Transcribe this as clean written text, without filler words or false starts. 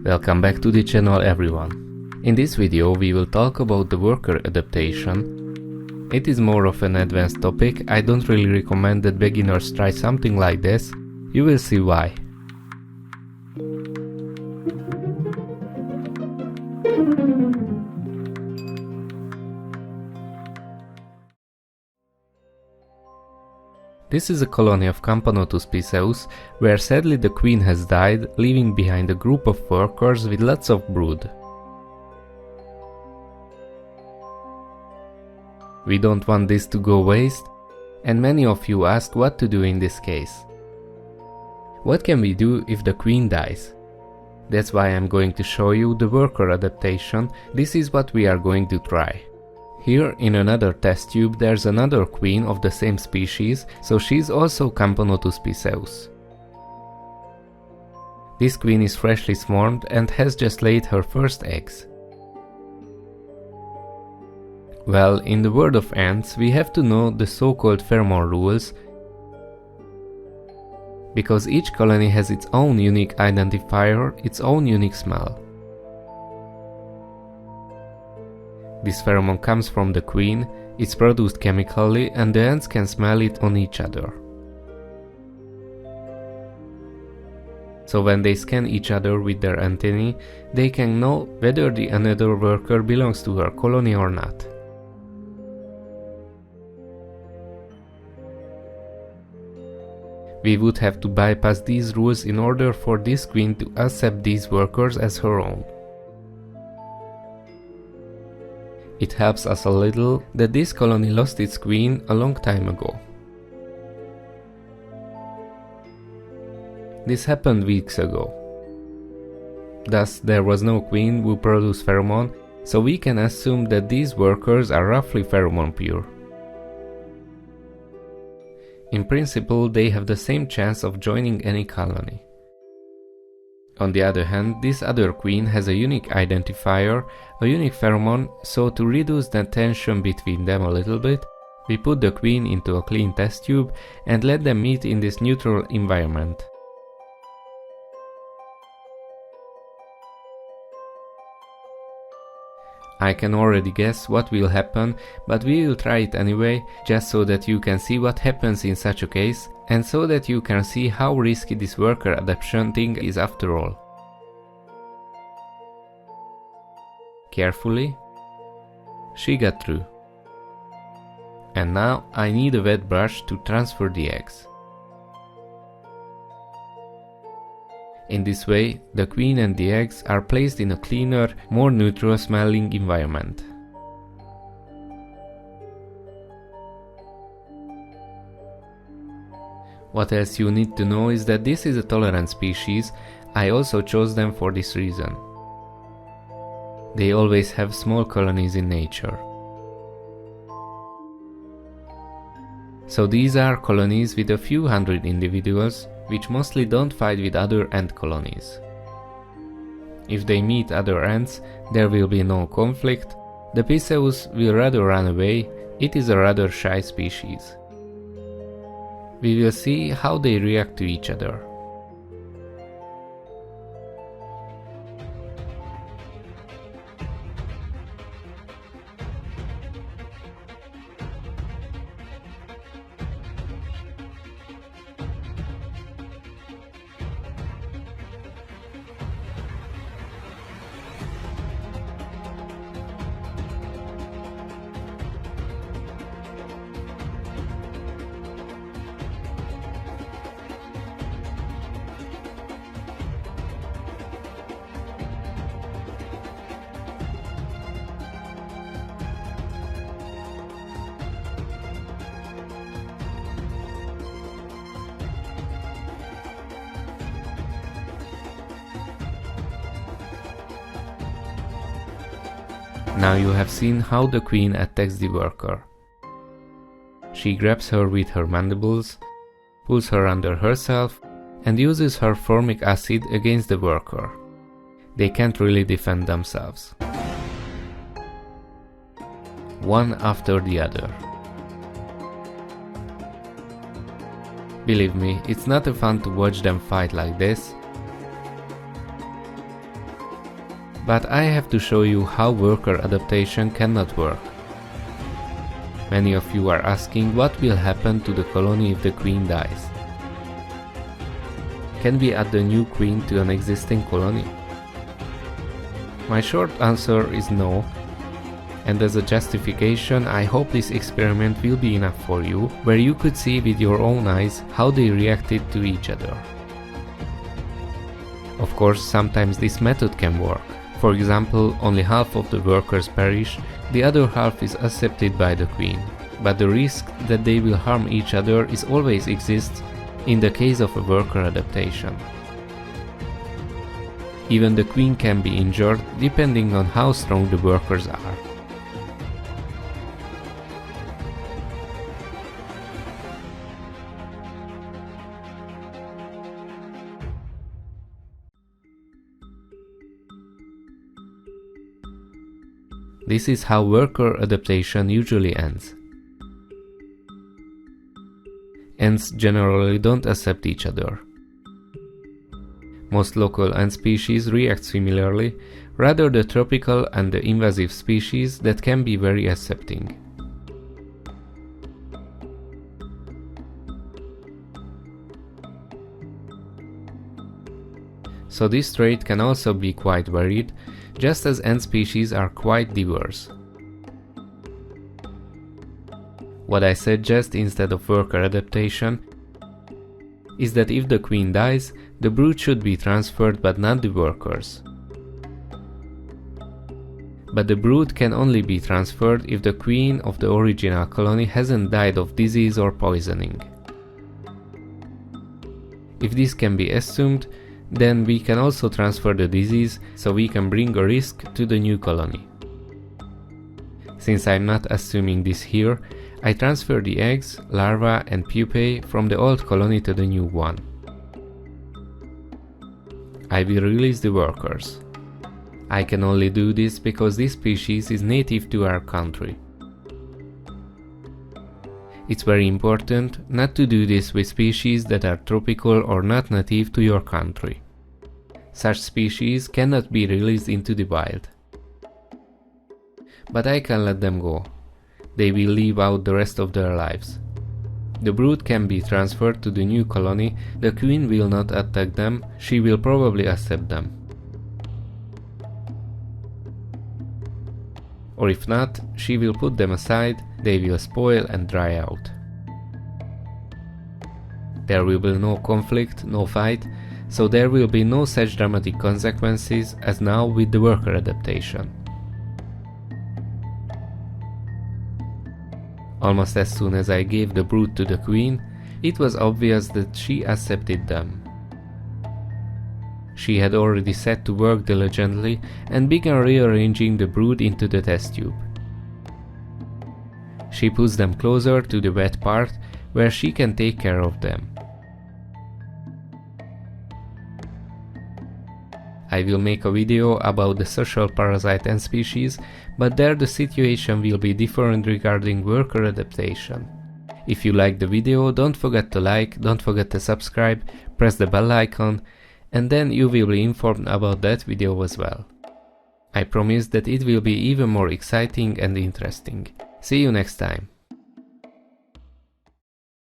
Welcome back to the channel everyone. In this video we will talk about the worker adaptation. It is more of an advanced topic. I don't really recommend that beginners try something like this. You will see why. This is a colony of Camponotus piceus, where sadly the queen has died, leaving behind a group of workers with lots of brood. We don't want this to go waste, and many of you ask what to do in this case. What can we do if the queen dies? That's why I'm going to show you the worker adaptation. This is what we are going to try. Here in another test tube there's another queen of the same species, so she's also Camponotus piceus. This queen is freshly swarmed and has just laid her first eggs. Well, in the world of ants we have to know the so-called pheromone rules, because each colony has its own unique identifier, its own unique smell. This pheromone comes from the queen, it's produced chemically and the ants can smell it on each other. So when they scan each other with their antennae, they can know whether the another worker belongs to her colony or not. We would have to bypass these rules in order for this queen to accept these workers as her own. It helps us a little that this colony lost its queen a long time ago. This happened weeks ago. Thus, there was no queen who produced pheromone, so we can assume that these workers are roughly pheromone pure. In principle, they have the same chance of joining any colony. On the other hand, this other queen has a unique identifier, a unique pheromone, so to reduce the tension between them a little bit, we put the queen into a clean test tube and let them meet in this neutral environment. I can already guess what will happen, but we will try it anyway, just so that you can see what happens in such a case, and so that you can see how risky this worker adaptation thing is after all. Carefully. She got through. And now I need a wet brush to transfer the eggs. In this way, the queen and the eggs are placed in a cleaner, more neutral smelling environment. What else you need to know is that this is a tolerant species. I also chose them for this reason. They always have small colonies in nature. So these are colonies with a few hundred individuals, which mostly don't fight with other ant colonies. If they meet other ants, there will be no conflict. The piceus will rather run away. It is a rather shy species. We will see how they react to each other. Now you have seen how the queen attacks the worker. She grabs her with her mandibles, pulls her under herself, and uses her formic acid against the worker. They can't really defend themselves. One after the other. Believe me, it's not fun to watch them fight like this. But I have to show you how worker adaptation cannot work. Many of you are asking what will happen to the colony if the queen dies. Can we add a new queen to an existing colony? My short answer is no, and as a justification I hope this experiment will be enough for you, where you could see with your own eyes how they reacted to each other. Of course, sometimes this method can work. For example, only half of the workers perish, the other half is accepted by the queen. But the risk that they will harm each other is always exists in the case of a worker adaptation. Even the queen can be injured depending on how strong the workers are. This is how worker adaptation usually ends. Ants generally don't accept each other. Most local ant species react similarly, rather the tropical and the invasive species that can be very accepting. So this trait can also be quite varied, just as ant species are quite diverse. What I suggest instead of worker adaptation is that if the queen dies, the brood should be transferred but not the workers. But the brood can only be transferred if the queen of the original colony hasn't died of disease or poisoning. If this can be assumed, then we can also transfer the disease, so we can bring a risk to the new colony. Since I'm not assuming this here, I transfer the eggs, larvae and pupae from the old colony to the new one. I will release the workers. I can only do this because this species is native to our country. It's very important not to do this with species that are tropical or not native to your country. Such species cannot be released into the wild. But I can let them go. They will live out the rest of their lives. The brood can be transferred to the new colony, the queen will not attack them, she will probably accept them. Or if not, she will put them aside, they will spoil and dry out. There will be no conflict, no fight, so there will be no such dramatic consequences as now with the worker adaptation. Almost as soon as I gave the brood to the queen, it was obvious that she accepted them. She had already set to work diligently and began rearranging the brood into the test tube. She puts them closer to the wet part where she can take care of them. I will make a video about the social parasite ant species, but there the situation will be different regarding worker adaptation. If you liked the video, don't forget to like, don't forget to subscribe, press the bell icon, and then you will be informed about that video as well. I promise that it will be even more exciting and interesting. See you next time.